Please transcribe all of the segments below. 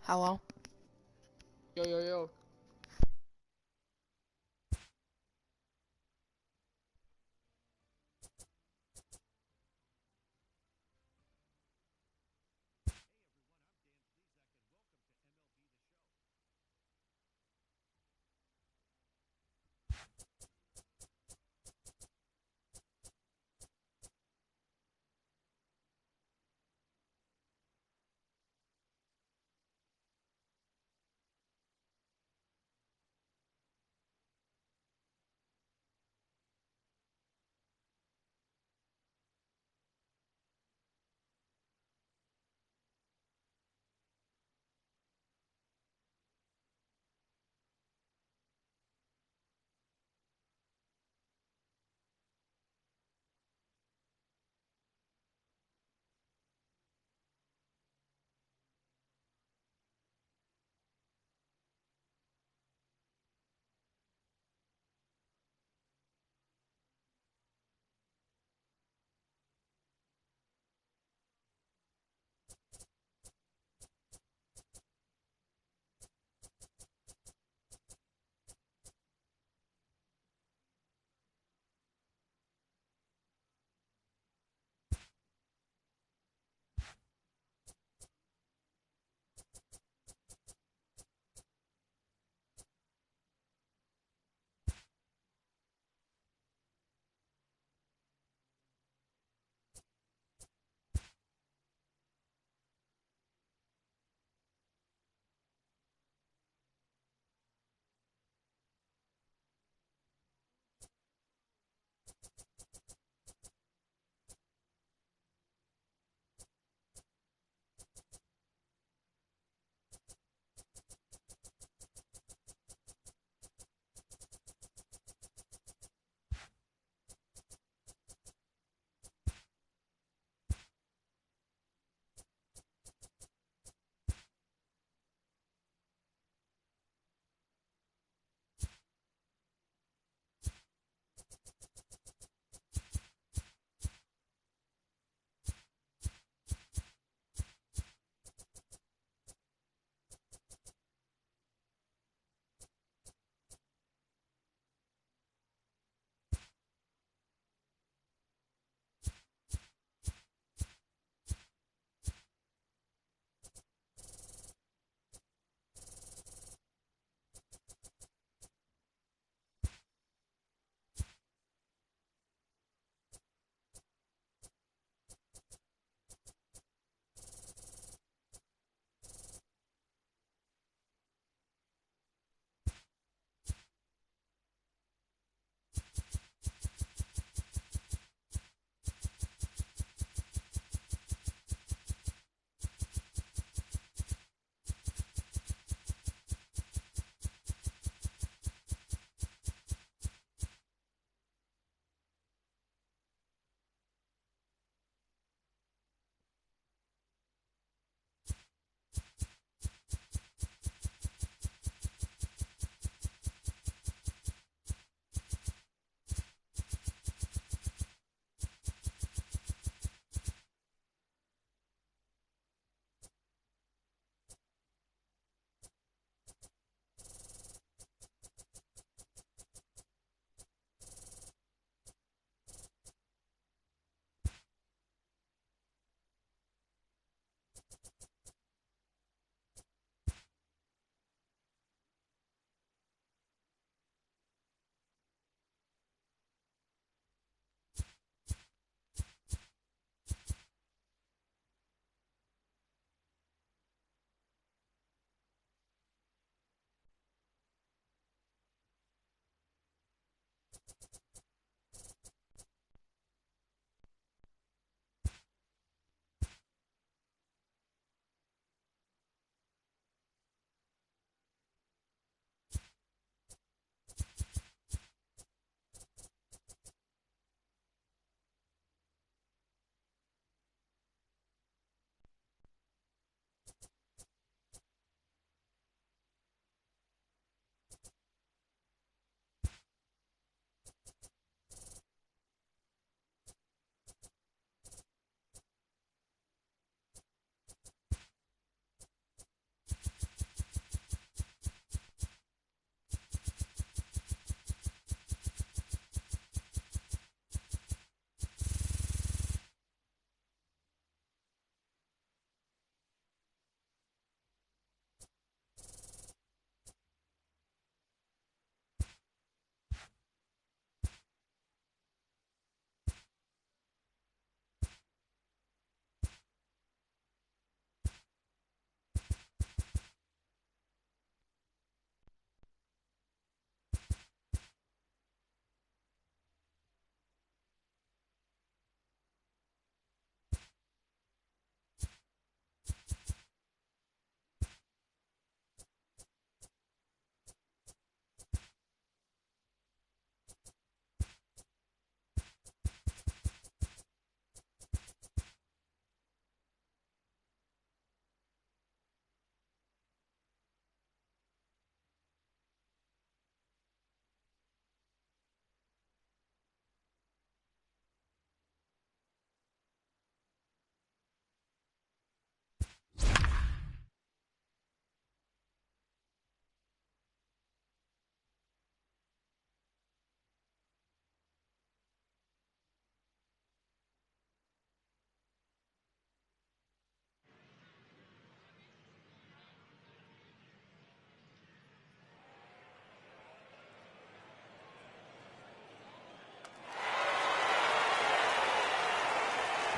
Hello? Yo, yo, yo.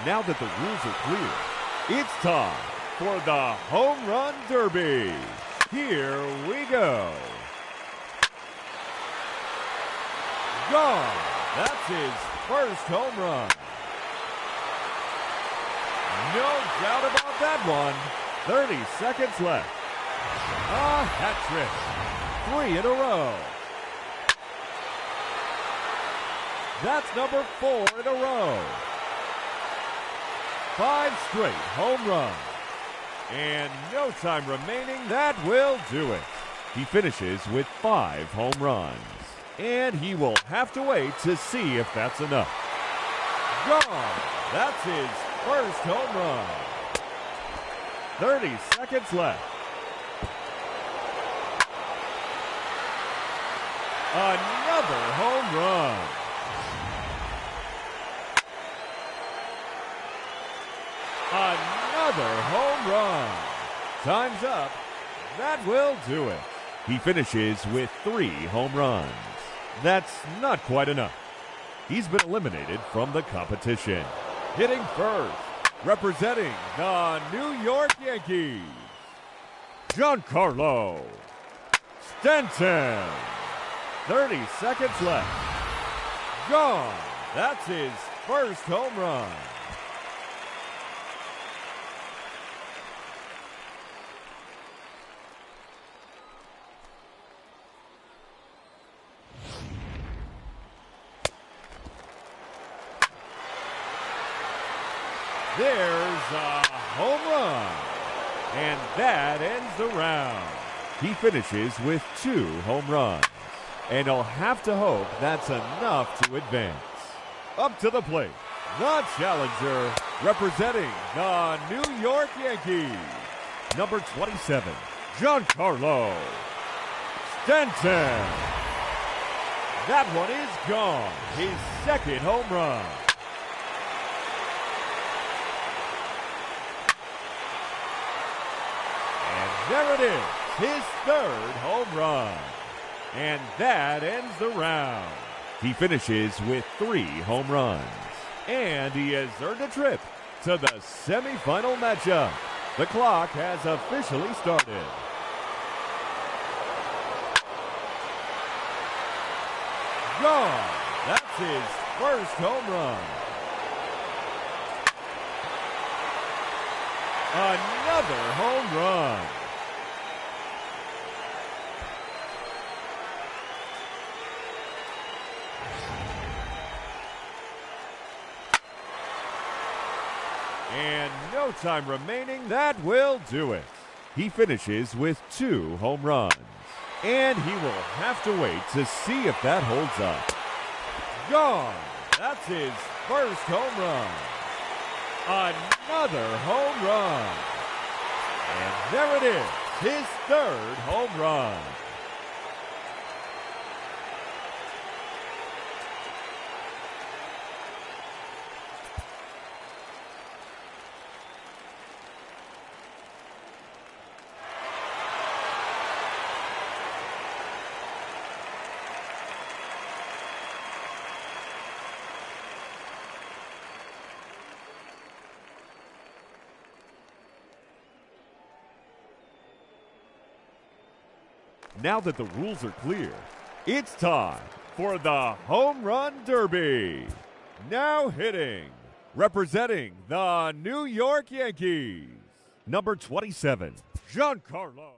Now that the rules are clear, it's time for the Home Run Derby. Here we go. Gone. That's his first home run. No doubt about that one. 30 seconds left. A hat trick. 3 in a row. That's number 4 in a row. 5 straight home runs. And no time remaining, that will do it. He finishes with 5 home runs. And he will have to wait to see if that's enough. Gone. That's his first home run. 30 seconds left. Another home run. Another home run. Time's up. That will do it. He finishes with 3 home runs. That's not quite enough. He's been eliminated from the competition. Hitting first, representing the New York Yankees, Giancarlo Stanton. 30 seconds left. Gone. That's his first home run. There's a home run. And that ends the round. He finishes with 2 home runs. And he'll have to hope that's enough to advance. Up to the plate, the challenger, representing the New York Yankees, number 27, Giancarlo Stanton. That one is gone. His second home run. And there it is, his 3rd home run. And that ends the round. He finishes with 3 home runs. And he has earned a trip to the semifinal matchup. The clock has officially started. Gone. That's his first home run. Another home run. And no time remaining, that will do it. He finishes with 2 home runs. And he will have to wait to see if that holds up. Gone. That's his first home run. Another home run. And there it is, his 3rd home run. Now that the rules are clear, it's time for the Home Run Derby. Now hitting, representing the New York Yankees, number 27, Giancarlo.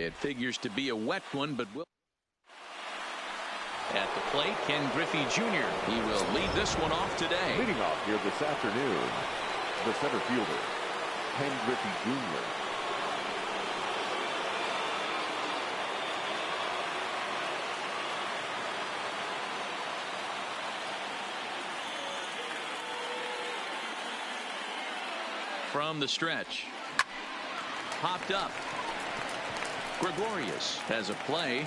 It figures to be a wet one, but will. At the plate, Ken Griffey Jr. He will lead this one off today. Leading off here this afternoon, the center fielder, Ken Griffey Jr. From the stretch. Popped up. Gregorius has a play.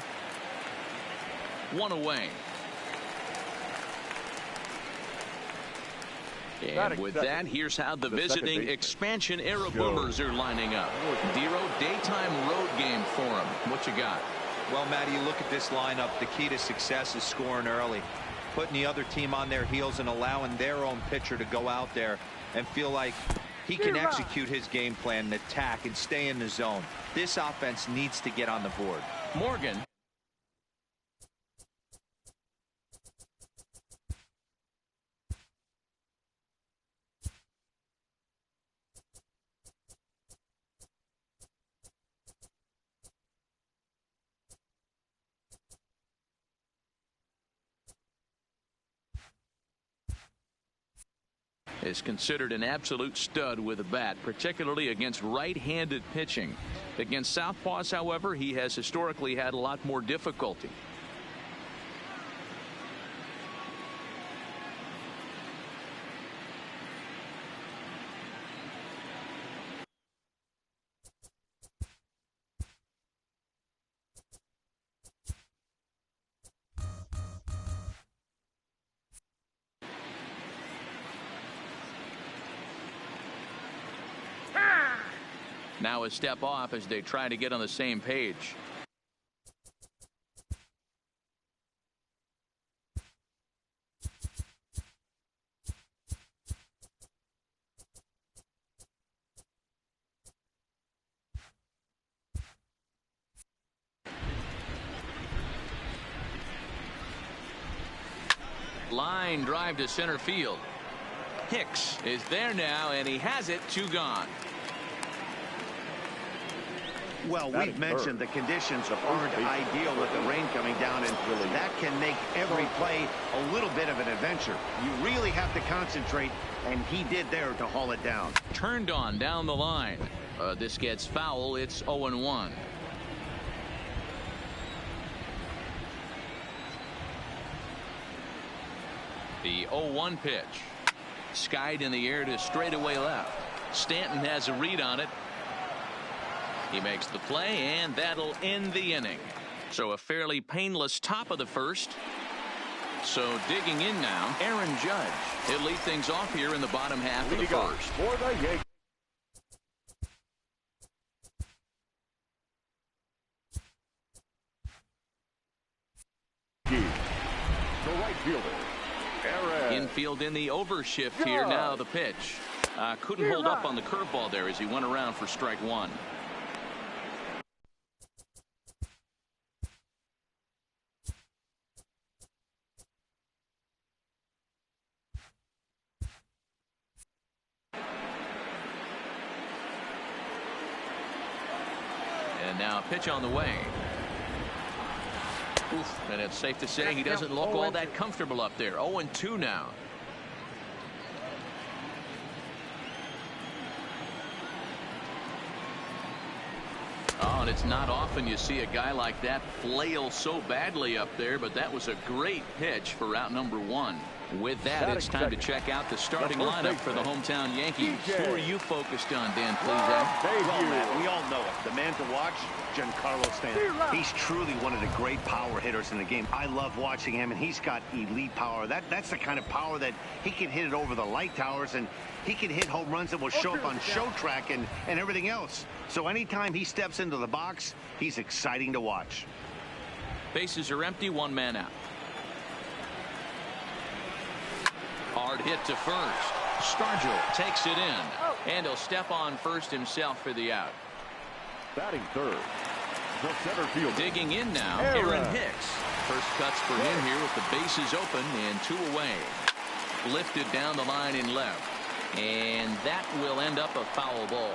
One away. And with that, here's how the visiting expansion era Boomers are lining up. Dero, daytime road game for them. What you got? Well, Matty, you look at this lineup. The key to success is scoring early, putting the other team on their heels and allowing their own pitcher to go out there and feel like he can execute his game plan and attack and stay in the zone. This offense needs to get on the board. Morgan. Is considered an absolute stud with a bat, particularly against right-handed pitching. Against southpaws, however, he has historically had a lot more difficulty. Now a step off as they try to get on the same page. Line drive to center field. Hicks is there now, and he has it. 2 gone. Well, we've mentioned the conditions aren't ideal with the rain coming down, and that can make every play a little bit of an adventure. You really have to concentrate, and he did there to haul it down. Turned on down the line. This gets foul. It's 0-1. The 0-1 pitch. Skied in the air to straightaway left. Stanton has a read on it. He makes the play, and that'll end the inning. So a fairly painless top of the first. So digging in now, Aaron Judge. He'll lead things off here in the bottom half of the first. For the Yankees. The right fielder, Aaron. Infield in the overshift here. Now the pitch. Couldn't hold up on the curveball there as he went around for strike 1. And now a pitch on the way. Oof, and it's safe to say he doesn't look all that comfortable up there. 0-2 now. Oh, and it's not often you see a guy like that flail so badly up there, but that was a great pitch for out number 1. With that, it's time to check out the starting lineup for the hometown Yankees. Who are you focused on, Dan Plesac? Well, Matt, we all know it. The man to watch, Giancarlo Stanton. He's truly one of the great power hitters in the game. I love watching him, and he's got elite power. That's the kind of power that he can hit it over the light towers, and he can hit home runs that will show up on show track and everything else. So anytime he steps into the box, he's exciting to watch. Bases are empty, 1 man out. Hard hit to first. Stargell takes it in, and he'll step on first himself for the out. Batting third, the center field. Digging in now, Aaron Hicks. First cuts for him here with the bases open and 2 away. Lifted down the line in left, and that will end up a foul ball.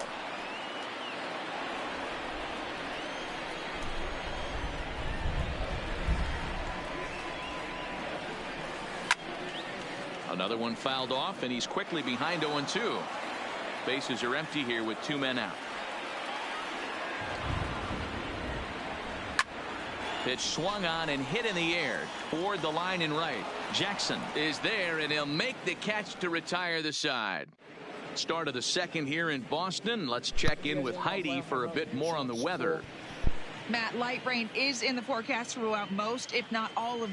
Another one fouled off, and he's quickly behind 0-2. Bases are empty here with 2 men out. Pitch swung on and hit in the air toward the line and right. Jackson is there, and he'll make the catch to retire the side. Start of the second here in Boston. Let's check in with Heidi for a bit more on the weather. Matt, light rain is in the forecast throughout most, if not all of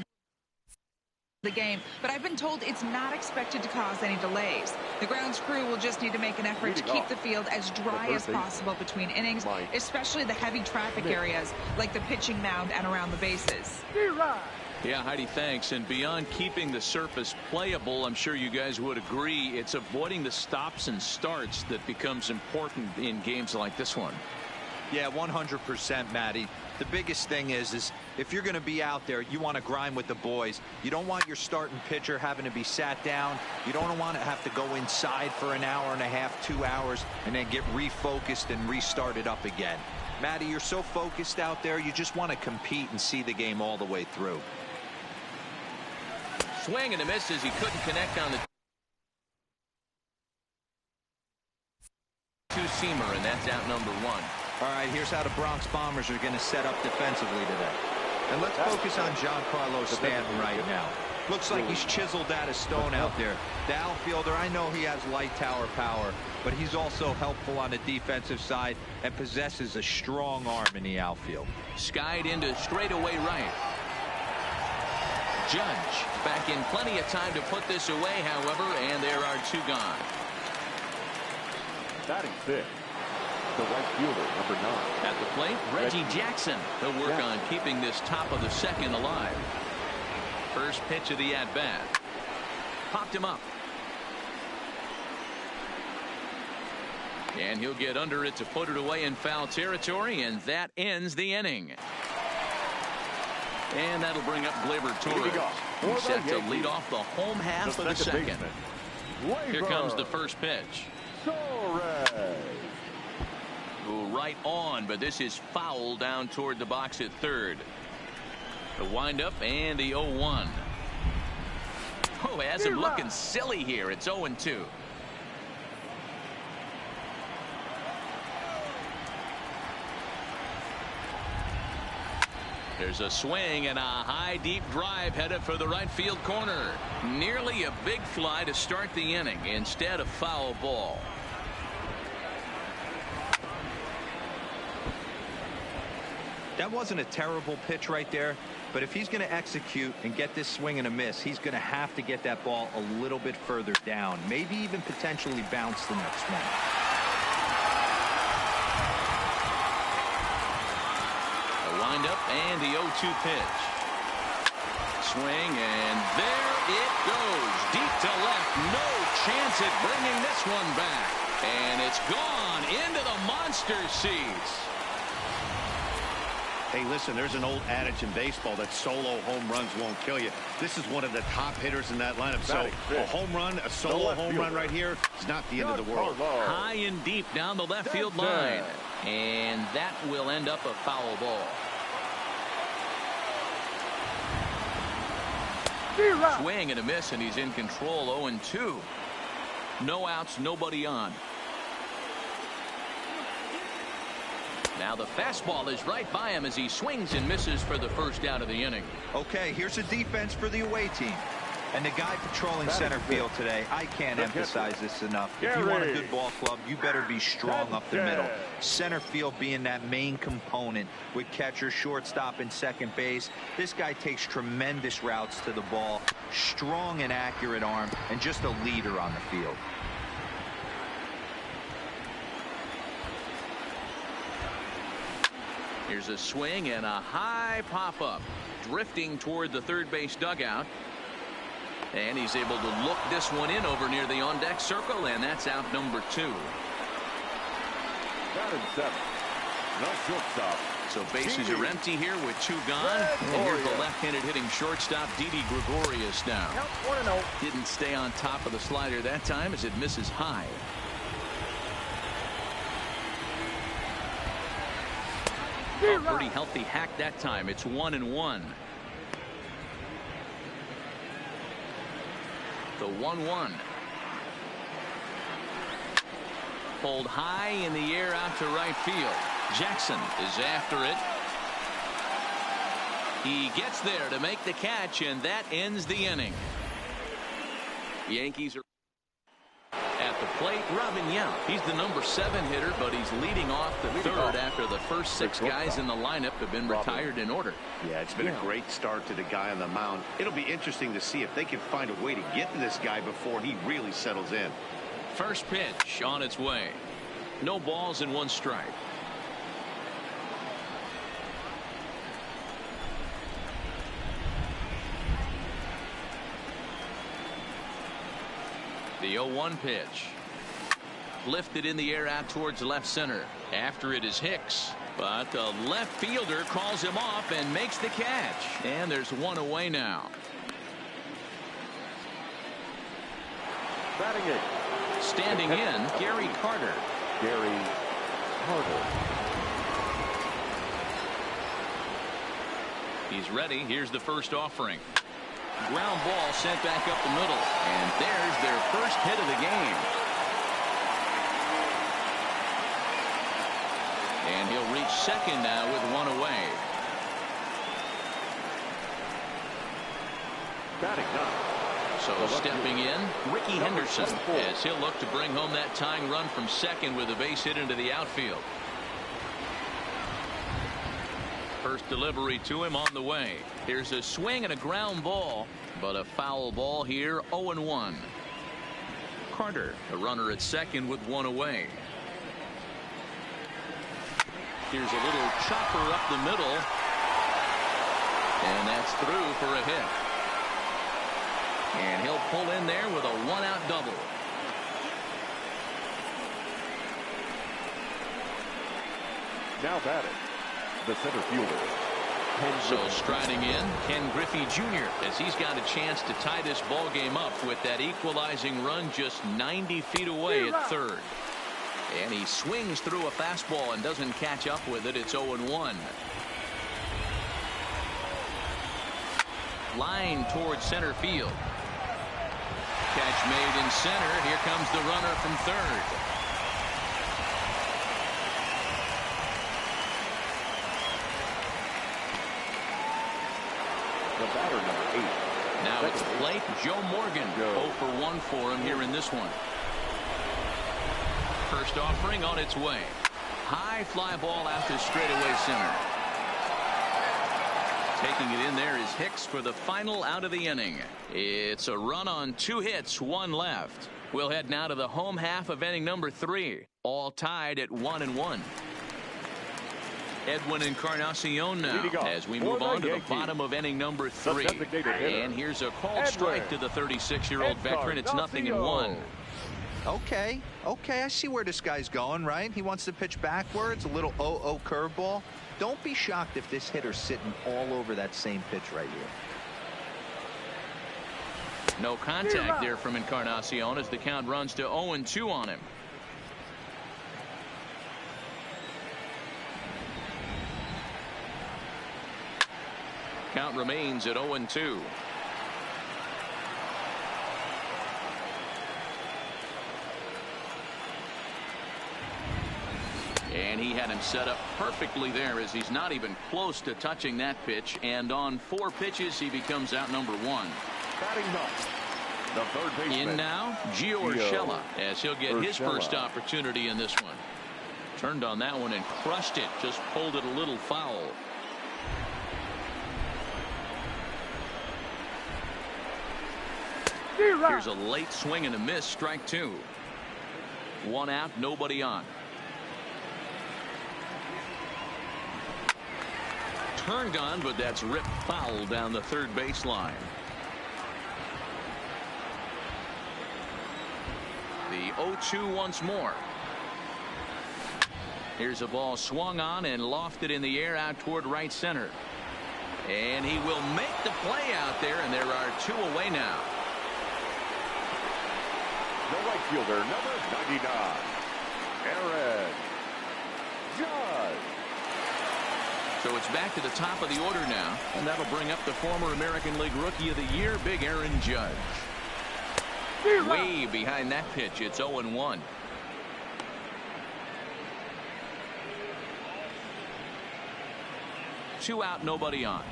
the game, but I've been told it's not expected to cause any delays. The grounds crew will just need to make an effort to keep the field as dry as possible between innings, especially the heavy traffic areas like the pitching mound and around the bases. Yeah, Heidi, thanks. And beyond keeping the surface playable, I'm sure you guys would agree, it's avoiding the stops and starts that becomes important in games like this one. Yeah, 100%, Matty. The biggest thing is if you're going to be out there, you want to grind with the boys. You don't want your starting pitcher having to be sat down. You don't want to have to go inside for an hour and a half, 2 hours, and then get refocused and restarted up again. Matty, you're so focused out there, you just want to compete and see the game all the way through. Swing and a miss as he couldn't connect on the two-seamer, and that's out number 1. All right, here's how the Bronx Bombers are going to set up defensively today. And let's focus on Giancarlo Stanton right now. Looks like he's chiseled out of stone out there. The outfielder, I know he has light tower power, but he's also helpful on the defensive side and possesses a strong arm in the outfield. Skied into straightaway right. Judge back in plenty of time to put this away, however, and there are 2 gone. Batting fifth, the right fielder, number 9. At the plate, Reggie Jackson. He'll work on keeping this top of the second alive. First pitch of the at-bat. Popped him up. And he'll get under it to put it away in foul territory, and that ends the inning. And that'll bring up Gleyber Torres. He's set to lead off the home half of the second. Here comes the first pitch. Right on, but this is foul down toward the box at third. The windup and the 0-1. Oh, has him looking silly here. It's 0-2. There's a swing and a high deep drive headed for the right field corner. Nearly a big fly to start the inning. Instead, a foul ball. That wasn't a terrible pitch right there, but if he's going to execute and get this swing and a miss, he's going to have to get that ball a little bit further down, maybe even potentially bounce the next one. The windup and the 0-2 pitch. Swing, and there it goes. Deep to left. No chance at bringing this one back. And it's gone into the monster seats. Hey, listen, there's an old adage in baseball that solo home runs won't kill you. This is one of the top hitters in that lineup. So a home run, a solo home run right here is not the end of the world. High and deep down the left field line. And that will end up a foul ball. Swing and a miss, and he's in control. 0-2. No outs, nobody on. Now the fastball is right by him as he swings and misses for the first out of the inning. Okay, here's a defense for the away team. And the guy patrolling center field today, I can't emphasize this enough. If you want a good ball club, you better be strong up the middle. Center field being that main component with catcher, shortstop, and second base. This guy takes tremendous routes to the ball, strong and accurate arm, and just a leader on the field. Here's a swing and a high pop-up. Drifting toward the third base dugout. And he's able to look this one in over near the on-deck circle, and that's out number 2. Batting 7. No shortstop. So bases are empty here with 2 gone. And here's the left-handed hitting shortstop, Didi Gregorius now. Didn't stay on top of the slider that time as it misses high. A pretty healthy hack that time. It's 1-1. The 1-1. Pulled high in the air out to right field. Jackson is after it. He gets there to make the catch, and that ends the inning. The Yankees are at the plate. Robin Yount. He's the number 7 hitter, but he's leading off the third after the first 6 guys in the lineup have been retired in order. Yeah, it's been a great start to the guy on the mound. It'll be interesting to see if they can find a way to get to this guy before he really settles in. First pitch on its way. No balls and 1 strike. The 0-1 pitch. Lifted in the air out towards left center. After it is Hicks, but the left fielder calls him off and makes the catch. And there's 1 away now. Batting it. Standing in, Gary Carter. Gary Carter. He's ready. Here's the first offering. Ground ball sent back up the middle. And there's their first hit of the game. And he'll reach second now with 1 away. Batting up. So stepping in, Ricky Henderson, as he'll look to bring home that tying run from second with a base hit into the outfield. First delivery to him on the way. Here's a swing and a ground ball, but a foul ball here. 0-1. Carter, a runner at second with 1 away. Here's a little chopper up the middle, and that's through for a hit. And he'll pull in there with a 1-out double. Now batting, the center fielder. So striding in, Ken Griffey Jr. as he's got a chance to tie this ball game up with that equalizing run just 90 feet away at third. And he swings through a fastball and doesn't catch up with it. It's 0-1. Line towards center field. Catch made in center. Here comes the runner from third. The batter, number 8. Now at the plate, Joe Morgan. 0 for 1 for him here in this one. First offering on its way. High fly ball out to straightaway center. Taking it in there is Hicks for the final out of the inning. It's a run on 2 hits, 1 left. We'll head now to the home half of inning number 3. All tied at 1-1. Edwin Encarnacion now as we move on to the bottom of inning number 3. And here's a called strike to the 36-year-old veteran. It's 0-1. Okay, I see where this guy's going, right? He wants to pitch backwards, a little 0-0 curveball. Don't be shocked if this hitter's sitting all over that same pitch right here. No contact there from Encarnacion as the count runs to 0-2 on him. Count remains at 0-2. And he had him set up perfectly there as he's not even close to touching that pitch. And on 4 pitches, he becomes out number 1. Batting up, the third baseman. In now, Gio Urshela as he'll get his first opportunity in this one. Turned on that one and crushed it. Just pulled it a little foul. Here's a late swing and a miss. Strike 2. 1 out, nobody on. Turned on, but that's ripped foul down the third baseline. The 0-2 once more. Here's a ball swung on and lofted in the air out toward right center. And he will make the play out there, and there are 2 away now. The right fielder, number 99, Aaron Judge. So it's back to the top of the order now, and that'll bring up the former American League Rookie of the Year, Big Aaron Judge. Way behind that pitch. It's 0-1. Two out, nobody on.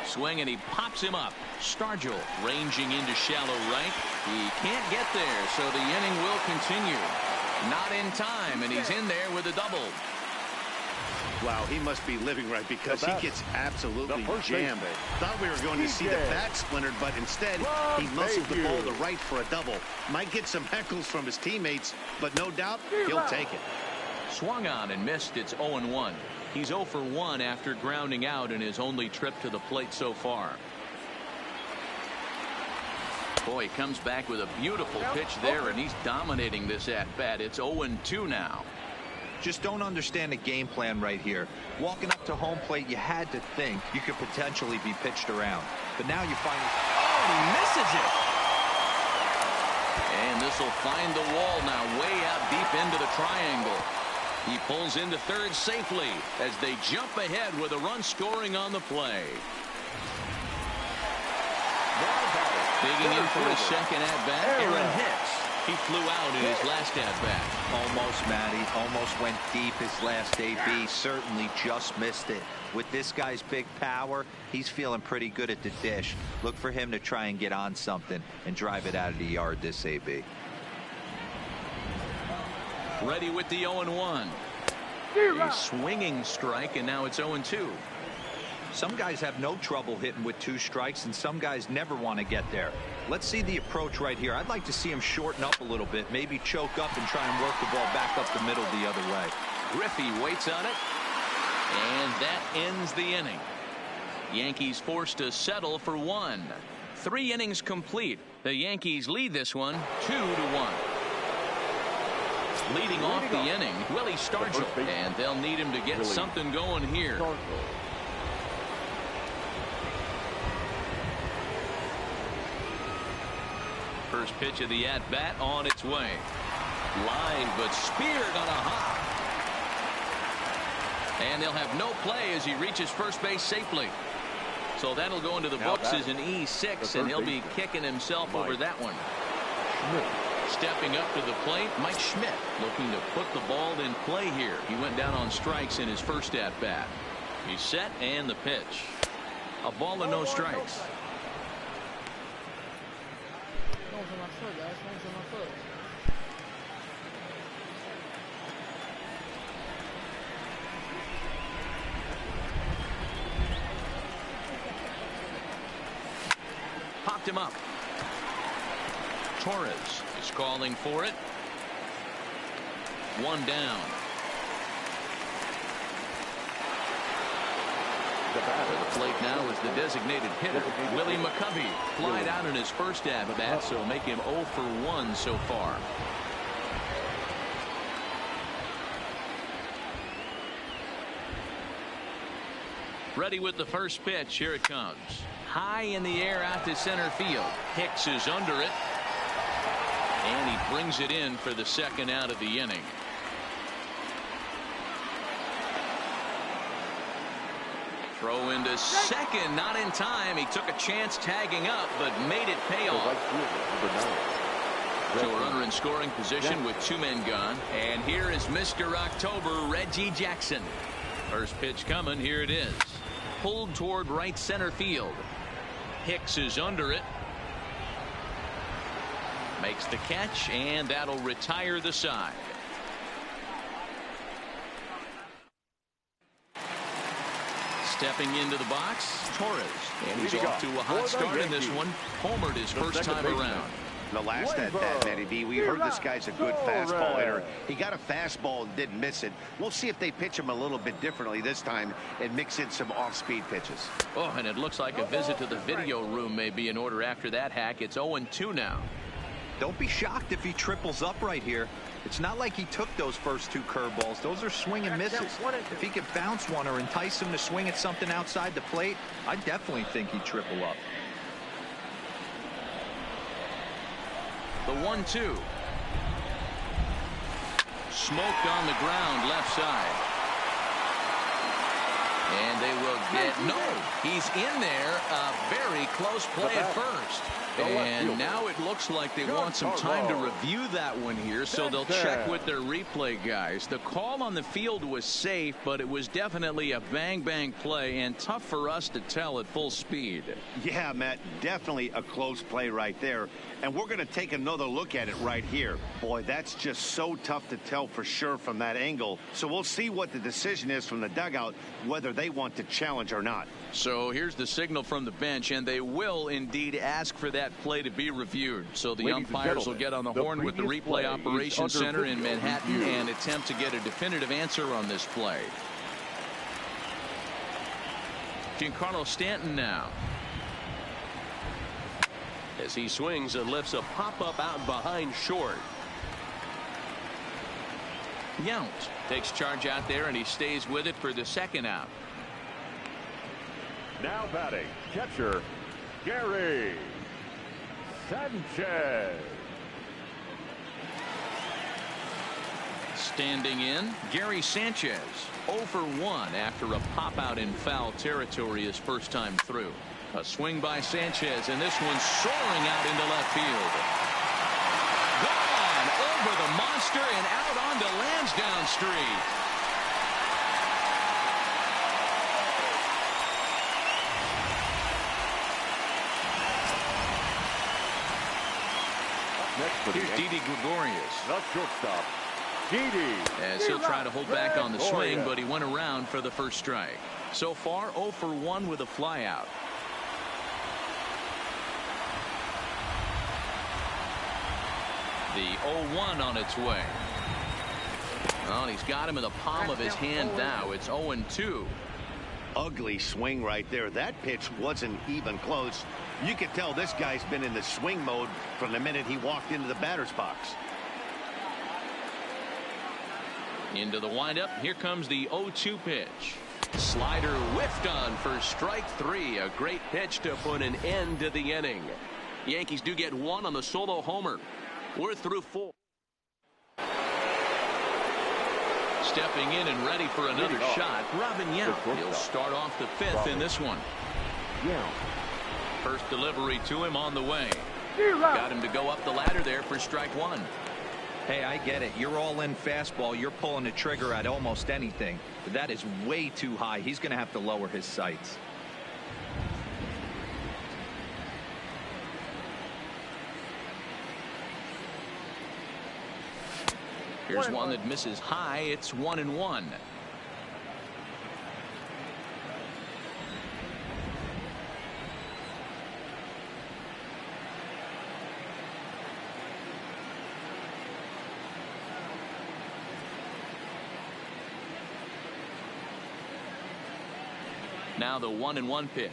Swing, and he pops him up. Stargell ranging into shallow right. He can't get there, so the inning will continue. Not in time, and he's in there with a double. Wow, he must be living right because he gets absolutely jammed. Thought we were going to see the bat splintered, but instead he muscled the ball to right for a double. Might get some heckles from his teammates, but no doubt he'll take it. Swung on and missed. It's 0-1. He's 0 for 1 after grounding out in his only trip to the plate so far. Boy, he comes back with a beautiful pitch there, and he's dominating this at-bat. It's 0-2 now. Just don't understand the game plan right here. Walking up to home plate, you had to think you could potentially be pitched around. But now you find... Oh, he misses it. And this will find the wall now, way out deep into the triangle. He pulls into third safely as they jump ahead with a run scoring on the play. Digging in for his second at-bat, Aaron Hicks. He flew out in his last at-bat. Almost, Matty. Almost went deep his last AB. Certainly just missed it. With this guy's big power, he's feeling pretty good at the dish. Look for him to try and get on something and drive it out of the yard this AB. Ready with the 0-1. A swinging strike, and now it's 0-2. Some guys have no trouble hitting with 2 strikes, and some guys never want to get there. Let's see the approach right here. I'd like to see him shorten up a little bit, maybe choke up and try and work the ball back up the middle the other way. Griffey waits on it, and that ends the inning. Yankees forced to settle for 1. 3 innings complete. The Yankees lead this one 2-1. Leading off the inning, Willie Stargell, and they'll need him to get something going here. First pitch of the at-bat on its way. Line, but speared on a hop. And they'll have no play as he reaches first base safely. So that'll go into the books as an E6, and he'll be kicking himself over that one. Stepping up to the plate, Mike Schmidt looking to put the ball in play here. He went down on strikes in his first at-bat. He's set, and the pitch. A ball and no strikes. Popped him up. Torres is calling for it. 1 down. To the plate now is the designated hitter, Willie McCovey. Flied out in his first at-bat, so make him 0 for 1 so far. Ready with the first pitch. Here it comes. High in the air out to center field. Hicks is under it. And he brings it in for the second out of the inning. Throw into second, not in time. He took a chance tagging up, but made it pay off. So a runner in scoring position with 2 men gone. And here is Mr. October, Reggie Jackson. First pitch coming. Here it is. Pulled toward right center field. Hicks is under it. Makes the catch, and that'll retire the side. Stepping into the box, Torres. And he's off to a hot start in this one. Homered his first time around. The last at-bat, Matty B, we heard this guy's a good fastball hitter. He got a fastball and didn't miss it. We'll see if they pitch him a little bit differently this time and mix in some off-speed pitches. Oh, and it looks like a visit to the video room may be in order after that hack. It's 0-2 now. Don't be shocked if he triples up right here. It's not like he took those first 2 curveballs. Those are swing and misses. If he could bounce one or entice him to swing at something outside the plate, I definitely think he'd triple up. The 1-2. Smoked on the ground left side. And they will get, no, he's in there. A very close play at first. And now it looks like they want some time to review that one here, so they'll check with their replay guys. The call on the field was safe, but it was definitely a bang-bang play and tough for us to tell at full speed. Yeah, Matt, definitely a close play right there. And we're going to take another look at it right here. Boy, that's just so tough to tell for sure from that angle. So we'll see what the decision is from the dugout, whether they want to challenge or not. So here's the signal from the bench, and they will indeed ask for that play to be reviewed. So the umpires will get on the horn with the replay operations center in Manhattan and attempt to get a definitive answer on this play. Giancarlo Stanton now. As he swings and lifts a pop-up out behind short. Yount takes charge out there, and he stays with it for the second out. Now batting, catcher, Gary Sanchez. Standing in, Gary Sanchez, 0 for 1 after a pop-out in foul territory his first time through. A swing by Sanchez, and this one's soaring out into left field. Gone over the monster and out onto Lansdowne Street. Here's Didi Gregorius. The shortstop, Didi. As he'll try to hold back on the swing, but he went around for the first strike. So far, 0 for 1 with a flyout. The 0-1 on its way. Well, he's got him in the palm of his hand now. It's 0-2. Ugly swing right there. That pitch wasn't even close. You could tell this guy's been in the swing mode from the minute he walked into the batter's box. Into the windup. Here comes the 0-2 pitch. Slider whiffed on for strike 3. A great pitch to put an end to the inning. Yankees do get 1 on the solo homer. We're through 4. Stepping in and ready for another shot, Robin Yount. He'll start off the 5th in this one. First delivery to him on the way. Got him to go up the ladder there for strike 1. Hey, I get it. You're all in fastball. You're pulling the trigger at almost anything. But that is way too high. He's going to have to lower his sights. Here's one that misses high. It's 1-1. Now the 1-1 pitch.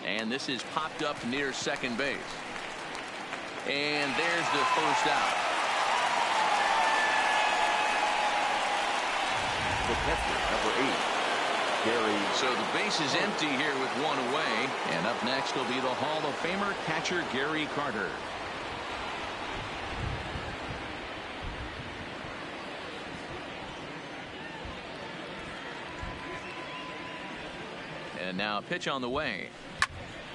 And this is popped up near second base. And there's the first out. The catcher, number 8, Gary. So the base is empty here with 1 away. And up next will be the Hall of Famer catcher Gary Carter. And now a pitch on the way.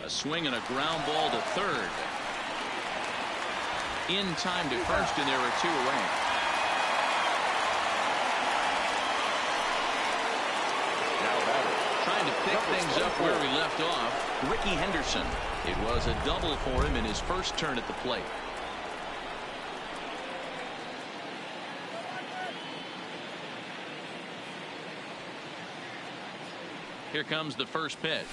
A swing and a ground ball to third. In time to first, and there are 2 away. Trying to pick things up where we left off, Ricky Henderson. It was a double for him in his first turn at the plate. Here comes the first pitch.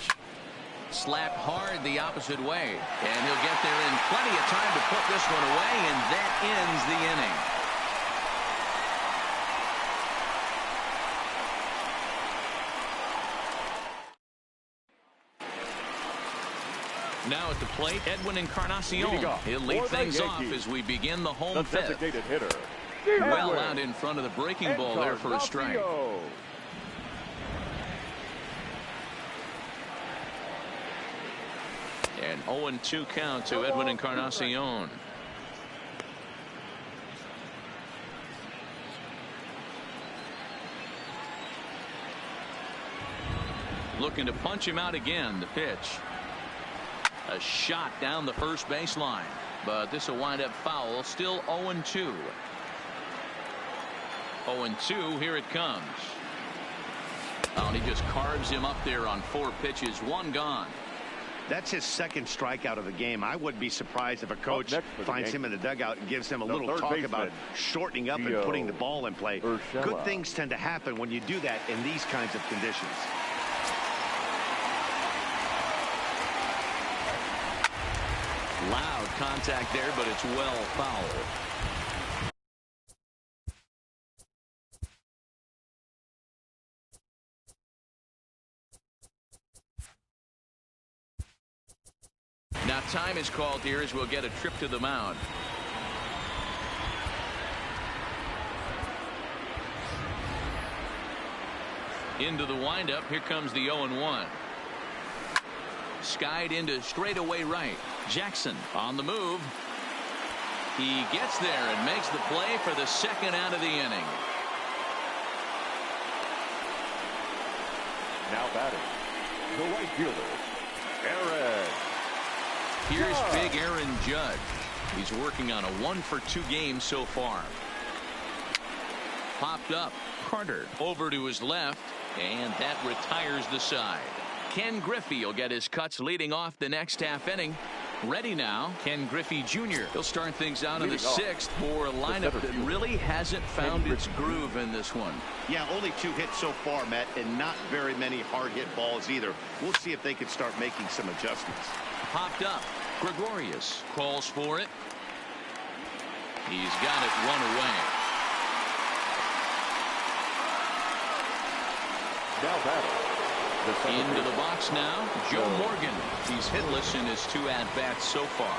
Slapped hard the opposite way. And he'll get there in plenty of time to put this one away, and that ends the inning. Now at the plate, Edwin Encarnacion. He'll lead things off as we begin the home The 5th. designated hitter, Well out in front of the breaking ball there for a strike. And 0-2 count to Edwin Encarnacion. Looking to punch him out again. The pitch. A shot down the first baseline. But this will wind up foul. Still 0-2. 0-2. Here it comes. Oh, and he just carves him up there on 4 pitches. 1 gone. That's his second strikeout of the game. I wouldn't be surprised if a coach finds him in the dugout and gives him a little talk about shortening up and putting the ball in play. Good things tend to happen when you do that in these kinds of conditions. Loud contact there, but it's well foul. Now time is called here as we'll get a trip to the mound. Into the windup. Here comes the 0-1. Skied into straightaway right. Jackson on the move. He gets there and makes the play for the second out of the inning. Now batting, the right fielder, Aaron. Here's big Aaron Judge. He's working on a 1-for-2 game so far. Popped up. Carter over to his left, and that retires the side. Ken Griffey will get his cuts leading off the next half inning. Ready now, Ken Griffey Jr. He'll start things out in the 6th for a lineup that really hasn't found its groove in this one. Yeah, only 2 hits so far, Matt, and not very many hard hit balls either. We'll see if they can start making some adjustments. Popped up. Gregorius calls for it. He's got it 1 away. Now batting. Into the box now, Joe Morgan. He's hitless in his 2 at-bats so far.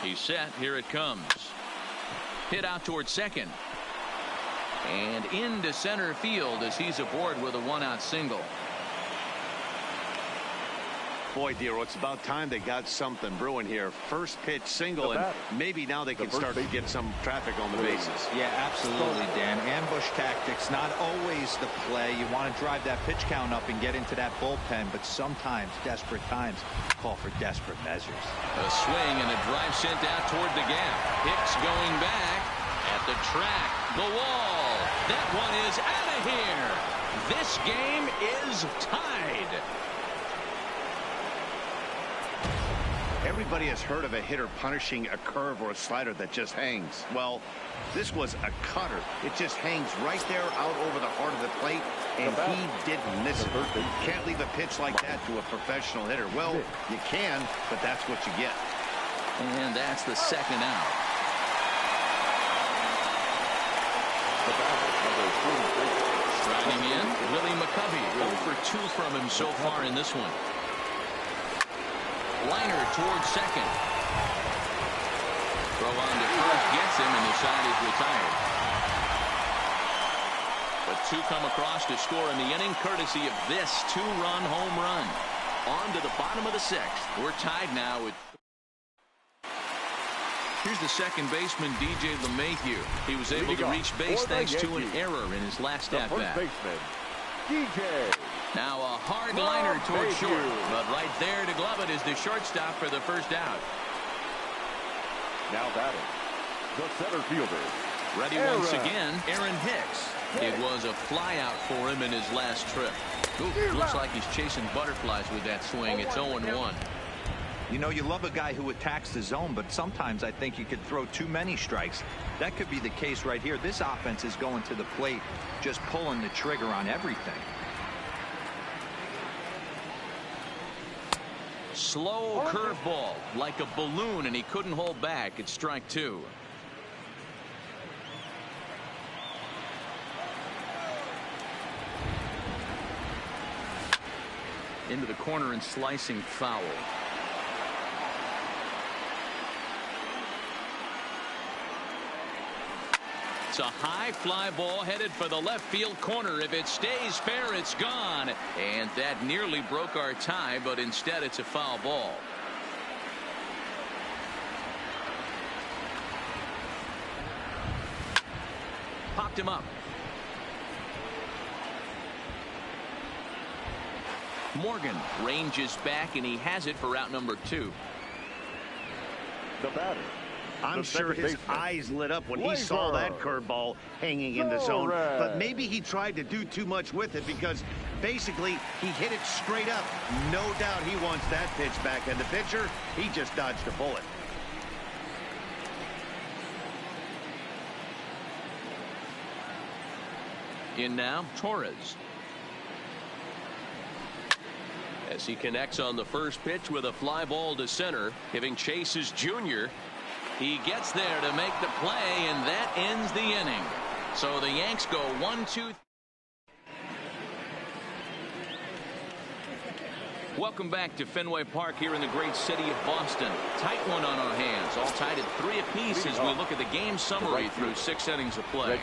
He's set. Here it comes. Hit out towards second. And into center field as he's aboard with a 1-out single. Boy, Dero, it's about time they got something brewing here. First pitch single, and maybe now they can start to get some traffic on the bases. Yeah, absolutely, Dan. Ambush tactics, not always the play. You want to drive that pitch count up and get into that bullpen, but sometimes desperate times call for desperate measures. A swing and a drive sent out toward the gap. Hicks going back at the track. The wall. That one is out of here. This game is tied. Everybody has heard of a hitter punishing a curve or a slider that just hangs. Well, this was a cutter. It just hangs right there out over the heart of the plate, and he didn't miss it. You can't leave a pitch like that to a professional hitter. Well, you can, but that's what you get. And that's the second out. Striding in, Willie McCovey. 0 for 2 from him so far in this one. Liner towards second. Throw on to first gets him, and the side is retired. But 2 come across to score in the inning, courtesy of this 2-run home run. On to the bottom of the 6th. We're tied now with. Here's the second baseman, DJ LeMahieu. He was able to reach base thanks to an error in his last at-bat. DJ. Now a hard liner towards short, but right there to glove it is the shortstop for the first out. Now batting, the center fielder. Ready once again, Aaron Hicks. It was a flyout for him in his last trip. Ooh, looks like he's chasing butterflies with that swing. It's 0-1. You know, you love a guy who attacks the zone, but sometimes I think you could throw too many strikes. That could be the case right here. This offense is going to the plate, just pulling the trigger on everything. Slow curveball, like a balloon, and he couldn't hold back. It's strike 2. Into the corner and slicing foul. It's a high fly ball headed for the left field corner. If it stays fair, it's gone. And that nearly broke our tie, but instead it's a foul ball. walked him up. Morgan ranges back, and he has it for out number 2. The batter. I'm sure his eyes lit up when he saw that curveball hanging in the zone. But maybe he tried to do too much with it because basically he hit it straight up. No doubt he wants that pitch back. And the pitcher, he just dodged a bullet. In now, Torres. As he connects on the first pitch with a fly ball to center, giving chase his junior. He gets there to make the play, and that ends the inning. So the Yanks go 1-2. Welcome back to Fenway Park here in the great city of Boston. Tight one on our hands, all tied at 3 apiece as we look at the game summary through 6 innings of play.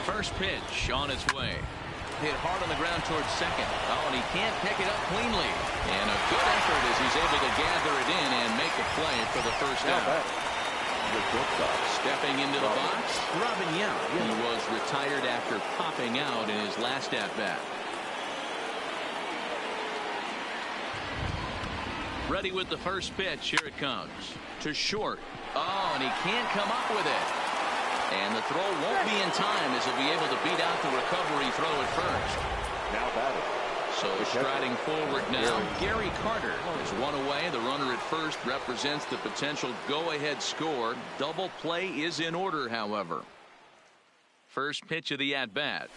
First pitch on its way. Hit hard on the ground towards second. Oh, and he can't pick it up cleanly. And a good effort as he's able to gather it in and make a play for the first out. Stepping into the box, Robin Yount. He was retired after popping out in his last at-bat. Ready with the first pitch. Here it comes. To short. Oh, and he can't come up with it. And the throw won't be in time as he'll be able to beat out the recovery throw at first. Now batting. So striding forward now, Gary Carter is one away. The runner at first represents the potential go-ahead score. Double play is in order, however. First pitch of the at-bat.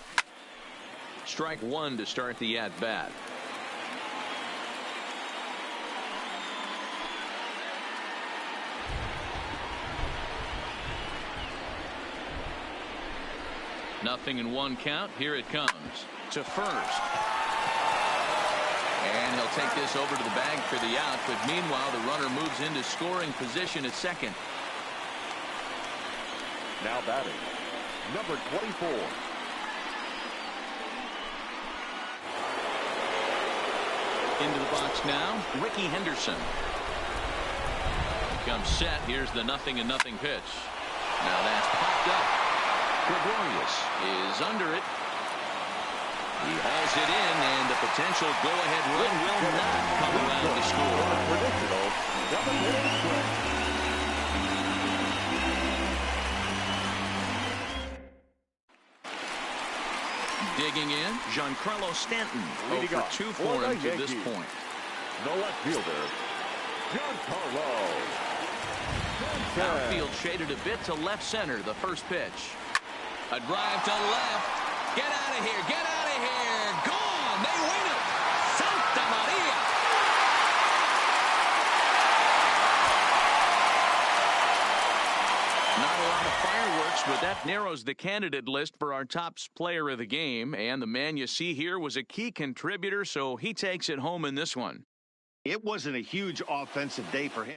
Strike 1 to start the at-bat. Nothing in 1 count. Here it comes to first. And he'll take this over to the bag for the out. But meanwhile, the runner moves into scoring position at second. Now batting. Number 24. Into the box now, Ricky Henderson. Comes set. Here's the 0-0 pitch. Now that's popped up. Gregorius is under it. He hauls it in, and the potential go-ahead run will not come around to score. Digging in, Giancarlo Stanton. 0 for 2 for him to this point. The left fielder, Giancarlo. Outfield shaded a bit to left center. The first pitch. A drive to left. Get out of here. Get out of here. Gone. They win it. Santa Maria. Not a lot of fireworks, but that narrows the candidate list for our top player of the game. And the man you see here was a key contributor, so he takes it home in this one. It wasn't a huge offensive day for him.